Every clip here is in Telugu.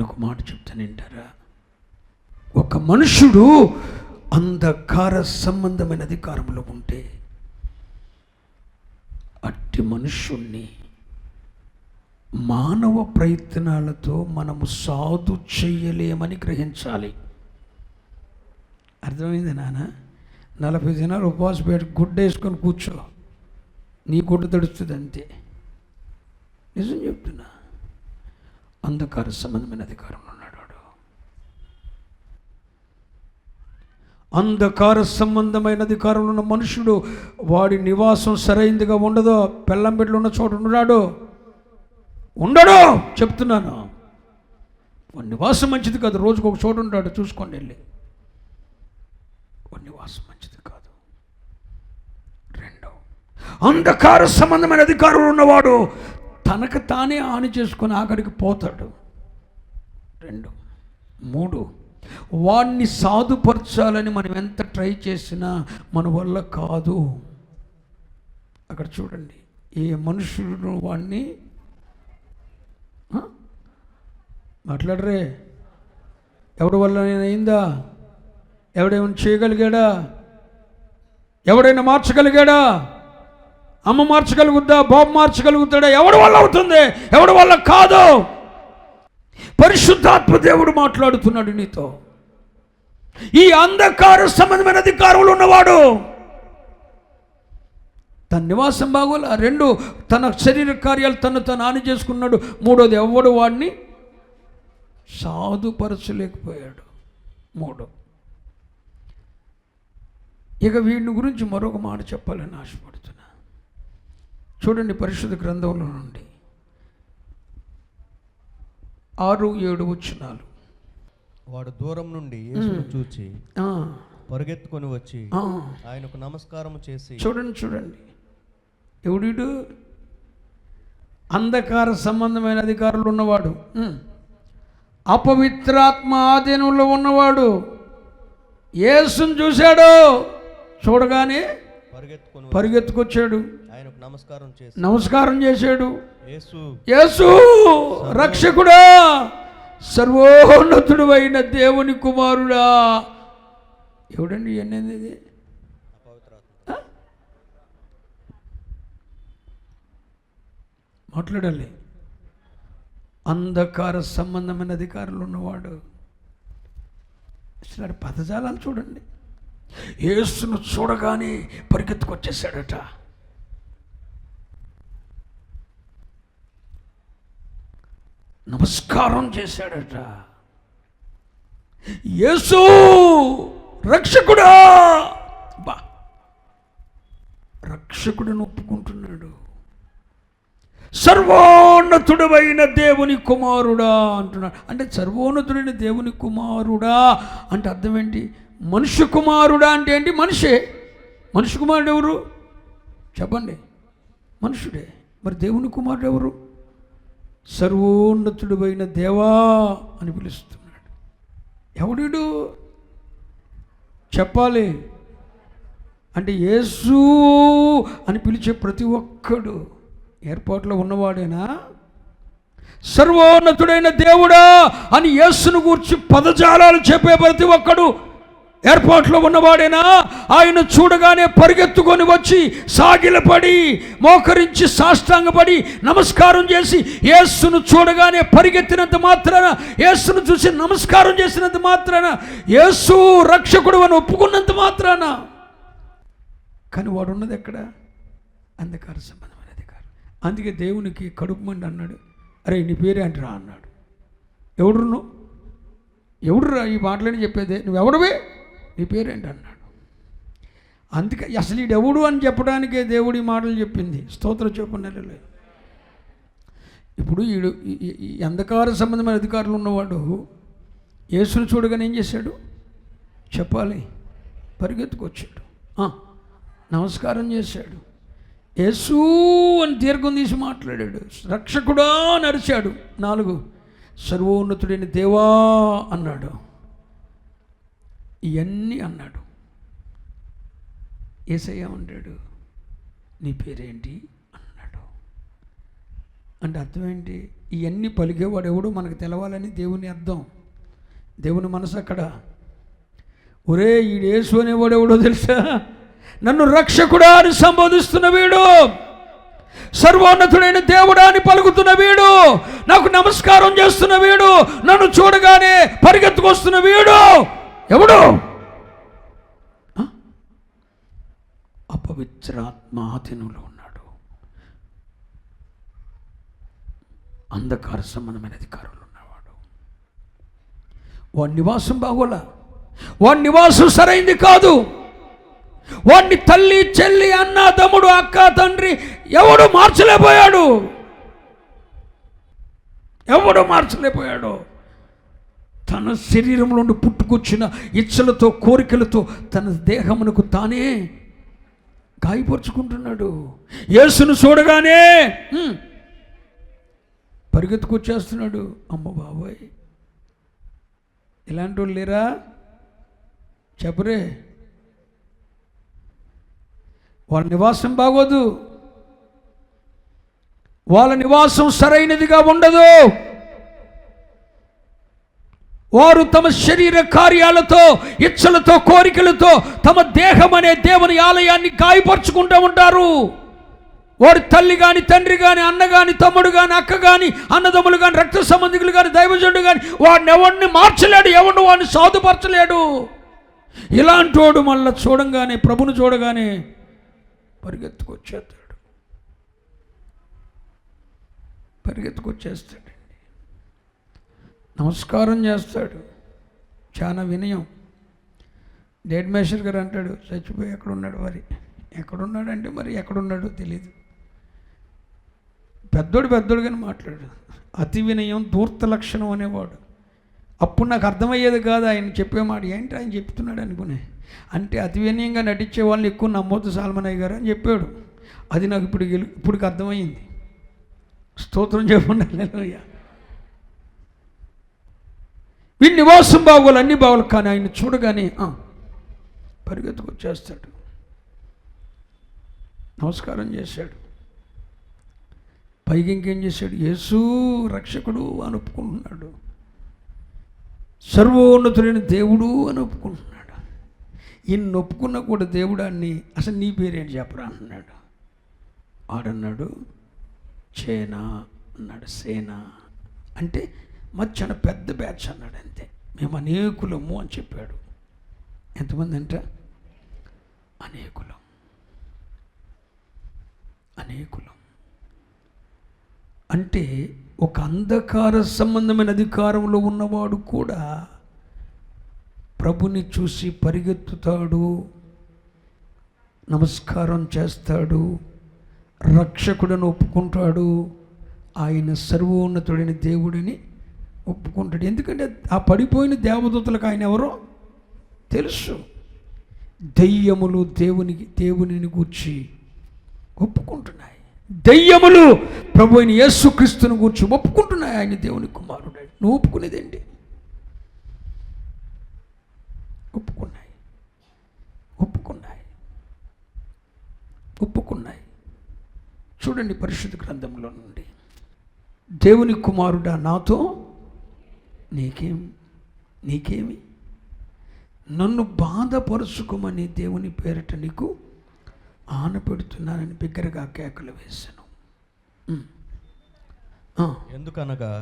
నేను ఒక మాట చెప్తాను, వింటారా? ఒక మనుషుడు అంధకార సంబంధమైన అధికారంలో ఉంటే అట్టి మనుష్యుణ్ణి మానవ ప్రయత్నాలతో మనము సాధు చెయ్యలేమని గ్రహించాలి. అర్థమైంది నాన్న? 40 దినాలు ఉపవాసం పెట్టి గుడ్డ వేసుకొని కూర్చో, నీ గుడ్డ తడుస్తుంది అంతే. నిజం చెప్తున్నా. అంధకార సంబంధమైన అధికారంలో ఉన్నాడు వాడు. అంధకార సంబంధమైన అధికారంలో ఉన్న మనుషుడు వాడి నివాసం సరైందిగా ఉండదో. పెళ్ళం బిడ్డలు ఉన్న చోట ఉండడు చెప్తున్నాను. వాడి నివాసం మంచిది కాదు. రోజుకు ఒక చోటు ఉంటాడు, చూసుకోండి వెళ్ళి. వాడి నివాసం మంచిది కాదు. రెండో, అంధకార సంబంధమైన అధికారంలో ఉన్నవాడు తనకు తానే హాని చేసుకొని ఆఖరికి పోతాడు. 2, 3, వాడిని సాధుపరచాలని మనం ఎంత ట్రై చేసినా మన వల్ల కాదు. అక్కడ చూడండి, ఏ మనుషుడు వాడిని మాట్లాడరే, ఎవడి వల్ల అయిందా? ఎవడేమైనా చేయగలిగాడా? ఎవడైనా మార్చగలిగాడా? అమ్మ మార్చగలుగుద్దా? బాబు మార్చగలుగుతాడా? ఎవడి వల్ల అవుతుంది? ఎవడి వల్ల కాదు. పరిశుద్ధాత్మ దేవుడు మాట్లాడుతున్నాడు నీతో. ఈ అంధకార సంబంధమైన అధికారంలో ఉన్నవాడు తన నివాసం బాగోలే. 2, తన శరీర కార్యాలు తను హాని చేసుకున్నాడు. 3వది, ఎవడు వాడిని సాధుపరచలేకపోయాడు. 3. ఇక వీడిని గురించి మరొక మాట చెప్పాలని ఆశపడుతున్నా. చూడండి, పరిశుద్ధ గ్రంథంలో నుండి 6, 7 వచనాలు. వాడు దూరం నుండి యేసును చూచి పరిగెత్తుకొని వచ్చి ఆయనకు నమస్కారం చేసి. చూడండి, ఎవడు? అంధకార సంబంధమైన అధికారులు ఉన్నవాడు, అపవిత్రాత్మ ఆధీనంలో ఉన్నవాడు యేసును చూశాడు. చూడగానే పరిగెత్తుకొచ్చాడు, ఆయనకు నమస్కారం చేశాడు. యేసు రక్షకుడా, సర్వోన్నతుడు అయిన దేవుని కుమారుడా. ఎవడండి అనేది? మాట్లాడాలి. అంధకార సంబంధమైన అధికారులు ఉన్నవాడు. అసలు పదజాలాలు చూడండి. యేసును చూడగానే పరిగెత్తుకొచ్చేసాడట. నమస్కారం చేశాడట. యేసు రక్షకుడా, బా, రక్షకుడిని ఒప్పుకుంటున్నాడు. సర్వోన్నతుడైన దేవుని కుమారుడా అంటున్నాడు. అంటే సర్వోన్నతుడైన దేవుని కుమారుడా అంటే అర్థం ఏంటి? మనుష్య కుమారుడా అంటే ఏంటి? మనిషే. మనుష్య కుమారుడు ఎవరు చెప్పండి? మనుషుడే. మరి దేవుని కుమారుడు ఎవరు? సర్వోన్నతుడైన దేవా అని పిలుస్తున్నాడు. ఎవడు చెప్పాలి అంటే యేసు అని పిలిచే ప్రతి ఒక్కడు ఏర్పాట్లో ఉన్నవాడేనా? సర్వోన్నతుడైన దేవుడా అని యేసును గూర్చి పదజాలాలు చెప్పే ప్రతి ఒక్కడు ఏర్పాట్లో ఉన్నవాడేనా? ఆయన చూడగానే పరిగెత్తుకొని వచ్చి సాగిలపడి మోకరించి సాష్టాంగపడి నమస్కారం చేసి, యేసును చూడగానే పరిగెత్తినంత మాత్రాన, యేసును చూసి నమస్కారం చేసినంత మాత్రాన, యేసు రక్షకుడు అని ఒప్పుకున్నంత మాత్రాన. కానీ వాడు ఉన్నది ఎక్కడ? అంధకార సంబంధమైన అధికారం. అందుకే దేవునికి కడుపు మండి అన్నాడు, అరే నీ పేరే అంటరా అన్నాడు. ఎవడురా ఈ మాటలని చెప్పేదే? నువ్వెవడవే, నీ పేరేంటి అన్నాడు. అందుకే అసలు ఈడెవడు అని చెప్పడానికే దేవుడి మాటలు చెప్పింది. స్తోత్రం చెప్పండి. ఇప్పుడు ఈ అంధకార సంబంధమైన అధికారులు ఉన్నవాడు యేసును చూడగానే ఏం చేశాడు చెప్పాలి? పరిగెత్తుకొచ్చాడు, నమస్కారం చేశాడు. యేసు అని దీర్ఘం తీసి మాట్లాడాడు. రక్షకుడా అని అరిచాడు. 4, సర్వోన్నతుడైన దేవా అన్నాడు. ఇవన్నీ అన్నాడు. యేసయ్య అన్నాడు, నీ పేరేంటి అన్నాడు. అంటే అర్థం ఏంటి? ఇవన్నీ పలికేవాడు ఎవడో మనకు తెలవాలని దేవుని అర్థం, దేవుని మనసు అక్కడ. ఒరే ఈడు యేసు అనేవాడు ఎవడో తెలుసా? నన్ను రక్షకుడా అని సంబోధిస్తున్న వీడు, సర్వోన్నతుడైన దేవుడా అని పలుకుతున్న వీడు, నాకు నమస్కారం చేస్తున్న వీడు, నన్ను చూడగానే పరిగెత్తుకొస్తున్న వీడు ఎవడు? అపవిత్రాత్మ ఆధీనంలో ఉన్నాడు, అంధకార సంబంధమైన అధికారులు ఉన్నవాడు. వాడి నివాసం బాగోలా, వాడి నివాసం సరైంది కాదు. వాడిని తల్లి చెల్లి అన్న తమ్ముడు అక్క తండ్రి ఎవడు మార్చలేకపోయాడు, ఎవడు మార్చలేకపోయాడు. తన శరీరంలో నుండి పుట్టుకొచ్చిన ఇచ్చలతో కోరికలతో తన దేహమునకు తానే గాయపరుచుకుంటున్నాడు. యేసును చూడగానే పరిగెత్తుకొచ్చేస్తున్నాడు. అమ్మ బాబాయ్, ఇలాంటి వాళ్ళు లేరా? చెప్పరే. వాళ్ళ నివాసం బాగోదు, వాళ్ళ నివాసం సరైనదిగా ఉండదు. వారు తమ శరీర కార్యాలతో ఇచ్చలతో కోరికలతో తమ దేహం అనే దేవుని ఆలయాన్ని గాయపరుచుకుంటూ ఉంటారు. వారి తల్లి కానీ తండ్రి కానీ అన్న కానీ తమ్ముడు కానీ అక్క కానీ అన్నదమ్ములు కానీ రక్త సంబంధికులు కానీ దైవజనుడు కానీ వాడిని ఎవరిని మార్చలేడు, ఎవరిని వాడిని సాధుపరచలేడు. ఇలాంటి వాడు మళ్ళీ చూడంగానే, ప్రభుని చూడగానే పరిగెత్తుకొచ్చేస్తాడు, పరిగెత్తుకొచ్చేస్తాడు, నమస్కారం చేస్తాడు. చాలా వినయం. డేట్ మేషర్ గారు అంటాడు, చచ్చిపోయి ఎక్కడున్నాడు మరి, ఎక్కడున్నాడంటే మరి ఎక్కడున్నాడో తెలియదు. పెద్దోడుగానే మాట్లాడు. అతి వినయం ధూర్త లక్షణం అనేవాడు. అప్పుడు నాకు అర్థమయ్యేది కాదు ఆయన చెప్పే మాట, ఏంటి ఆయన చెప్తున్నాడు అనుకునే. అంటే అతి వినయంగా నటించే వాళ్ళని ఎక్కువ నమ్మొద్దు సాల్మనయ్య గారు అని చెప్పాడు. అది నాకు ఇప్పుడుకి అర్థమైంది. స్తోత్రం చెప్పండి. హల్లెలూయా. వీడి నివాసం బాగోలు, అన్ని బాగోలు, కానీ ఆయన చూడగానే పరిగెత్తుకొచ్చేస్తాడు, నమస్కారం చేశాడు. పైకి ఇంకేం చేశాడు? యేసు రక్షకుడు అని ఒప్పుకుంటున్నాడు, సర్వోన్నతుడైన దేవుడు అని ఒప్పుకుంటున్నాడు. ఈయన ఒప్పుకున్నా కూడా దేవుడాన్ని అసలు నీ పేరేంటి చెప్పరా అన్నాడు. వాడన్నాడు చేనా అన్నాడు. సేన అంటే మధ్యన పెద్ద బ్యాచ్ అన్నాడు. అంతే, మేము అనేకులము అని చెప్పాడు. ఎంతమంది అంట? అనేకులం, అనేకులం. అంటే ఒక అంధకార సంబంధమైన అధికారంలో ఉన్నవాడు కూడా ప్రభుని చూసి పరిగెత్తుతాడు, నమస్కారం చేస్తాడు, రక్షకుడని ఒప్పుకుంటాడు, ఆయన సర్వోన్నతుడైన దేవుడిని ఒప్పుకుంటాడు. ఎందుకంటే ఆ పడిపోయిన దేవదూతలకు ఆయన ఎవరో తెలుసు. దెయ్యములు దేవునిని గూర్చి ఒప్పుకుంటున్నాయి, దెయ్యములు ప్రభు అయిన యేసుక్రీస్తుని గూర్చి ఒప్పుకుంటున్నాయి ఆయన దేవుని కుమారుడు. నువ్వు ఒప్పుకునేదేంటి? ఒప్పుకున్నాయి, ఒప్పుకున్నాయి, ఒప్పుకున్నాయి. చూడండి పరిశుద్ధ గ్రంథంలో నుండి, దేవుని కుమారుడా నాతో నీకేమి, నన్ను బాధపరుచుకోమని దేవుని పేరిట నీకు ఆనపెడుతున్నానని బిగ్గరగా కేకలు వేశాను. ఎందుకనగా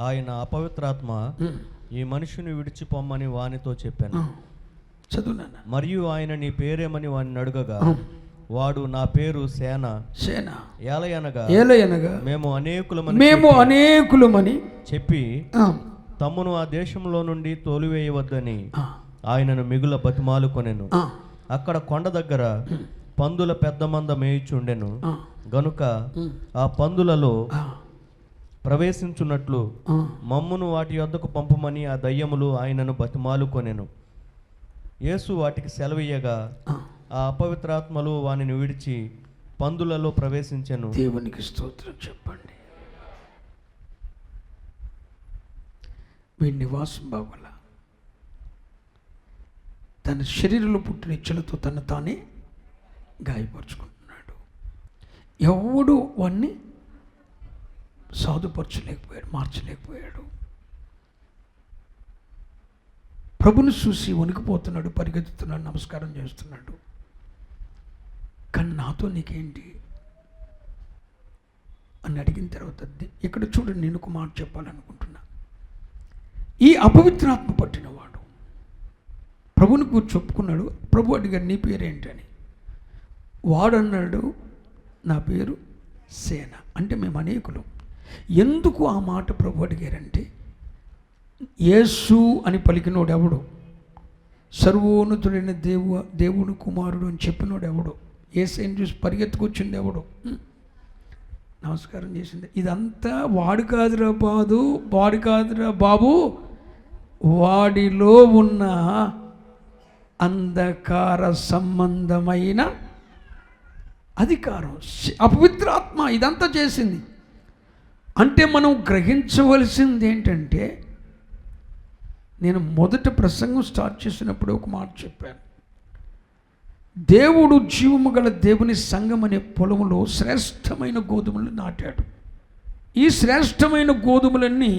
ఆయన అపవిత్రాత్మ ఈ మనుషుని విడిచిపోమ్మని వానితో చెప్పాను. చదువునాన్న. మరియు ఆయన నీ పేరేమని వాడిని అడుగగా వాడు నా పేరు సేన ఏలయనగా మేము అనేకులమని చెప్పి తమ్మును ఆ దేశంలో నుండి తోలివేయవద్దని ఆయనను మిగుల బతిమాలుకొనెను. అక్కడ కొండ దగ్గర పందుల పెద్ద మంద మేయుచుండెను గనుక ఆ పందులలో ప్రవేశించున్నట్లు మమ్మును వాటి యొద్దకు పంపమని ఆ దయ్యములు ఆయనను బతిమాలుకొనెను. యేసు వాటికి సెలవీయగా ఆ అపవిత్రాత్మలు వానిని విడిచి పందులలో ప్రవేశించెను. దేవునికి స్తోత్రం చెప్పండి. వీడి నివాసం బాగోల, తన శరీరంలో పుట్టిన ఇచ్చలతో తను తానే గాయపరుచుకుంటున్నాడు. ఎవడు వాణ్ణి సాధుపరచలేకపోయాడు, మార్చలేకపోయాడు. ప్రభుని చూసి వణికిపోతున్నాడు, పరిగెత్తుతున్నాడు, నమస్కారం చేస్తున్నాడు. కానీ నాతో నీకేంటి అని అడిగిన తర్వాత ఇక్కడ చూడండి, నేను ఒక మాట చెప్పాలనుకుంటున్నా. ఈ అపవిత్రాత్మ పట్టినవాడు ప్రభుని కూర్చొని చెప్పుకున్నాడు. ప్రభు అడిగాడు, నీ పేరేంటని. వాడన్నాడు, నా పేరు సేన. అంటే మేము అనేకులు. ఎందుకు ఆ మాట ప్రభు అడిగారంటే, యేసు అని పలికినోడు ఎవడు, సర్వోన్నతుడైన దేవుడు కుమారుడు అని చెప్పినోడు ఎవడు, యేసయ్యను చూసి పరిగెత్తుకొచ్చింది ఎవడు, నమస్కారం చేసింది. ఇదంతా వాడు కాదురా బాబు, వాడిలో ఉన్న అంధకార సంబంధమైన అధికారం, అపవిత్రాత్మ ఇదంతా చేసింది. అంటే మనం గ్రహించవలసింది ఏంటంటే, నేను మొదట ప్రసంగం స్టార్ట్ చేసినప్పుడు ఒక మాట చెప్పాను. దేవుడు జీవము గల దేవుని సంఘం అనే పొలములో శ్రేష్టమైన గోధుమలు నాటాడు. ఈ శ్రేష్టమైన గోధుమలన్నీ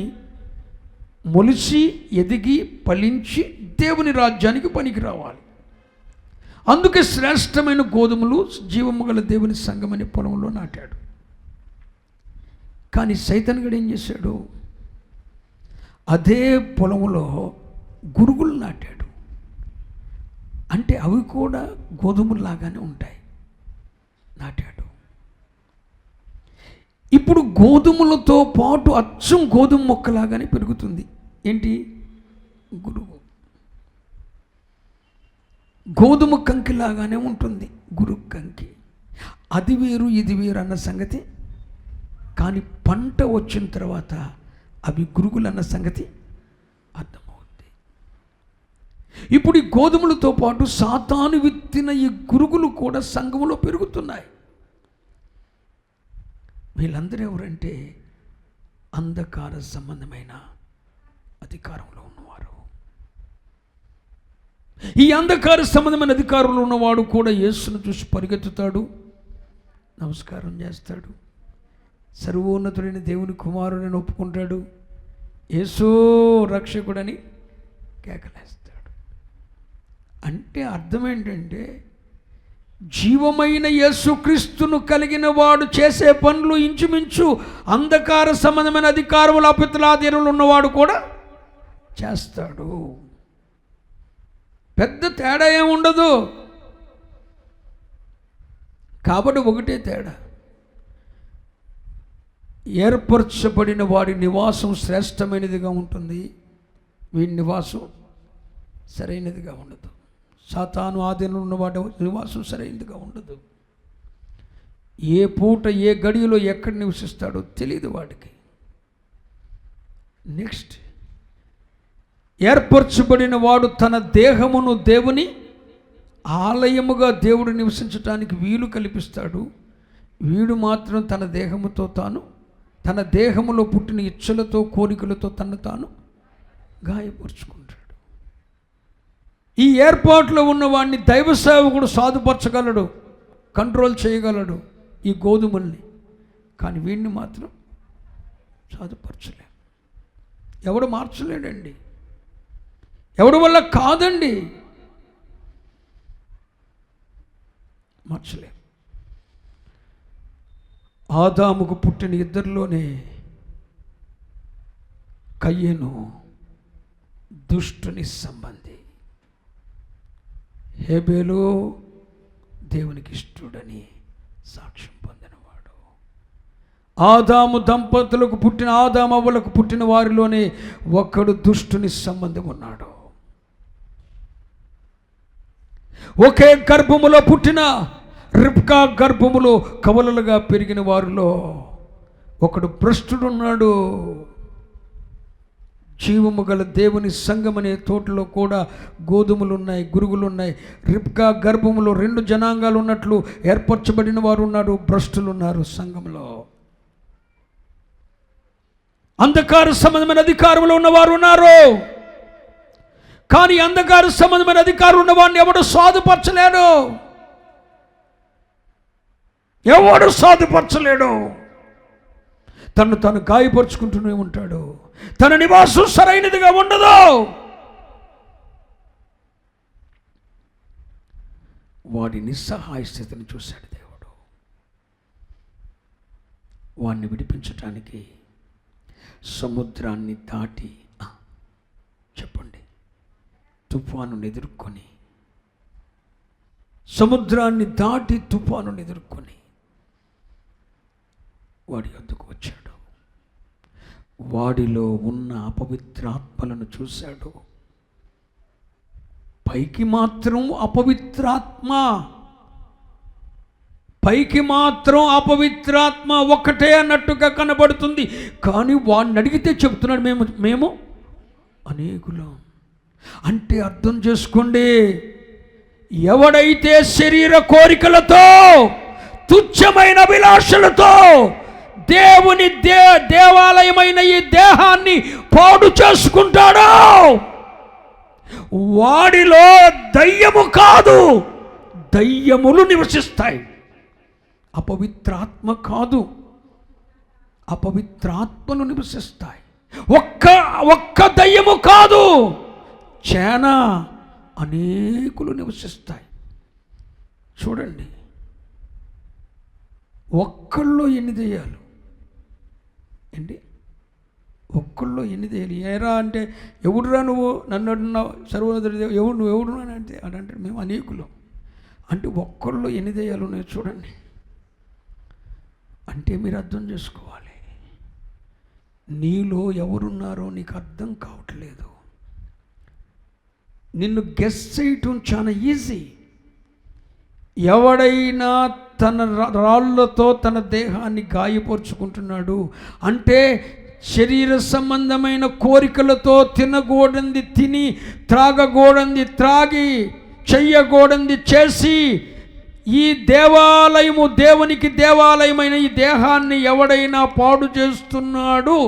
మొలిచి ఎదిగి ఫలించి దేవుని రాజ్యానికి పనికి రావాలి. అందుకే శ్రేష్టమైన గోధుమలు జీవము గల దేవుని సంఘం అనే పొలంలో నాటాడు. కానీ సైతానుగాడు ఏం చేశాడు, అదే పొలంలో గురుగులు నాటాడు. అంటే అవి కూడా గోధుమలాగానే ఉంటాయి, నాటాడు. ఇప్పుడు గోధుమలతో పాటు అచ్చం గోధుమ మొక్కలాగానే పెరుగుతుంది. ఏంటి, గురుగు. గోధుమ కంకిలాగానే ఉంటుంది గురుగు కంకి. అది వేరు ఇది వేరు అన్న సంగతి. కానీ పంట వచ్చిన తర్వాత అవి గురుగులు అన్న సంగతి అర్థమవుతుంది. ఇప్పుడు ఈ గోధుమలతో పాటు సాతాను విత్తిన ఈ గురుగులు కూడా సంఘములో పెరుగుతున్నాయి. వీళ్ళందరూ ఎవరంటే అంధకార సంబంధమైన అధికారంలో ఉన్నవారు. ఈ అంధకార సంబంధమైన అధికారంలో ఉన్నవాడు కూడా యేసును చూసి పరిగెత్తుతాడు, నమస్కారం చేస్తాడు, సర్వోన్నతుడైన దేవుని కుమారుడని ఒప్పుకుంటాడు, యేసు రక్షకుడని కేకలేస్తాడు. అంటే అర్థం ఏంటంటే, జీవమైన యేసుక్రీస్తును కలిగిన వాడు చేసే పనులు ఇంచుమించు అంధకార సంబంధమైన అధికారములు అపవిత్రాధీనంలో ఉన్నవాడు కూడా చేస్తాడు. పెద్ద తేడా ఏముండదు. కాబట్టి ఒకటే తేడా, ఏర్పరచబడిన వాడి నివాసం శ్రేష్టమైనదిగా ఉంటుంది, వీడి నివాసం సరైనదిగా ఉండదు. సాతాను ఆధీనంలో ఉన్నవాడి నివాసం సరైనదిగా ఉండదు. ఏ పూట ఏ గడియలో ఎక్కడ నివసిస్తాడో తెలియదు వాడికి. నెక్స్ట్, ఏర్పరచబడిన వాడు తన దేహమును దేవుని ఆలయముగా దేవుడు నివసించటానికి వీలు కల్పిస్తాడు. వీడు మాత్రం తన దేహముతో తాను, తన దేహములో పుట్టిన ఇచ్చలతో కోరికలతో తను తాను గాయపరుచుకుంటాడు. ఈ ఏర్పాట్లో ఉన్నవాడిని దైవ సేవకుడు సాధుపరచగలడు, కంట్రోల్ చేయగలడు ఈ గోధుమల్ని. కానీ వీడిని మాత్రం సాధుపరచలేడు. ఎవడు మార్చలేడండి, ఎవడి వల్ల కాదండి, మార్చలేం. ఆదాముకు పుట్టిన ఇద్దరిలోనే కయ్యను దుష్టుని సంబంధి, హేబేలు దేవునికి ఇష్టడని సాక్ష్యం పొందినవాడు. ఆదాము దంపతులకు పుట్టిన, ఆదాము అవ్వలకు పుట్టిన వారిలోనే ఒక్కడు దుష్టుని సంబంధం ఉన్నాడు. ఒకే గర్భములో పుట్టిన రిబ్కా గర్భములో కవలలుగా పెరిగిన వారిలో ఒకడు భ్రష్టుడున్నాడు. జీవము గల దేవుని సంఘం అనే తోటలో కూడా గోధుమలు ఉన్నాయి, గురుగులు ఉన్నాయి. రిబ్కా గర్భములో 2 జనాంగాలు ఉన్నట్లు ఏర్పరచబడిన వారు ఉన్నారు, భ్రష్టులు ఉన్నారు సంఘంలో. అంధకార సంబంధమైన అధికారంలో ఉన్నవారు ఉన్నారు. కానీ అంధకార సంబంధమైన అధికారం ఉన్నవాడిని ఎవడు సాధుపరచలేడు, ఎవడు సాధుపరచలేడు. తను తాను గాయపరుచుకుంటూనే ఉంటాడు. తన నివాసం సరైనదిగా ఉండదు. వాడి నిస్సహాయ స్థితిని చూశాడు దేవుడు. వాడిని విడిపించటానికి సముద్రాన్ని దాటి, చెప్పండి, తుఫానుని ఎదుర్కొని, సముద్రాన్ని దాటి తుఫానుని ఎదుర్కొని వాడి వద్దకు వచ్చాడు. వాడిలో ఉన్న అపవిత్రాత్మలను చూశాడు. పైకి మాత్రం అపవిత్రాత్మ ఒక్కటే అన్నట్టుగా కనబడుతుంది. కానీ వాడిని అడిగితే చెప్తున్నాడు, మేము అనేకులం. అంటే అర్థం చేసుకోండి, ఎవడైతే శరీర కోరికలతో, తుచ్చమైన అభిలాషలతో దేవుని దేవాలయమైన ఈ దేహాన్ని పాడు చేసుకుంటాడో వాడిలో దయ్యము కాదు, దయ్యములు నివసిస్తాయి. అపవిత్రాత్మ కాదు, అపవిత్రాత్మలు నివసిస్తాయి. ఒక్క దయ్యము కాదు, చాలా అనేకులు నివసిస్తాయి. చూడండి, ఒక్కళ్ళో ఎన్ని దయ్యాలు ఏంటి? ఒక్కళ్ళో ఎన్ని దయ్యాలు? ఏరా అంటే, ఎవడురా నువ్వు, నన్ను అడున్నావు, సర్వోదరి ఎవడు నువ్వు, ఎవడు అని అంటే మేము అనేకులు. అంటే ఒక్కళ్ళో ఎన్ని దయ్యాలు ఉన్నాయో చూడండి. అంటే మీరు అర్థం చేసుకోవాలి, నీలో ఎవరున్నారో నీకు అర్థం కావట్లేదు. నిన్ను గెస్ చేయటం చాలా ఈజీ. ఎవడైనా తన రాళ్ళతో తన దేహాన్ని గాయపరుచుకుంటున్నాడు అంటే శరీర సంబంధమైన కోరికలతో తినగూడంది తిని, త్రాగగూడంది త్రాగి, చెయ్యగూడంది చేసి, ఈ దేవాలయము, దేవునికి దేవాలయమైన ఈ దేహాన్ని ఎవడైనా పాడు చేస్తున్నాడు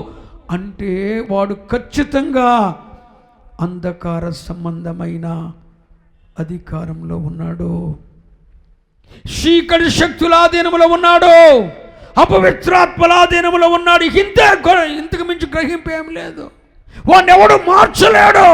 అంటే వాడు ఖచ్చితంగా అంధకార సంబంధమైన అధికారంలో ఉన్నాడు, చీకటి శక్తుల ఆధీనంలో ఉన్నాడు, అపవిత్రాత్మల ఆధీనంలో ఉన్నాడు. ఇంతకు మించి గ్రహింపు ఏం లేదు. వాడిని ఎవడు మార్చలేడు.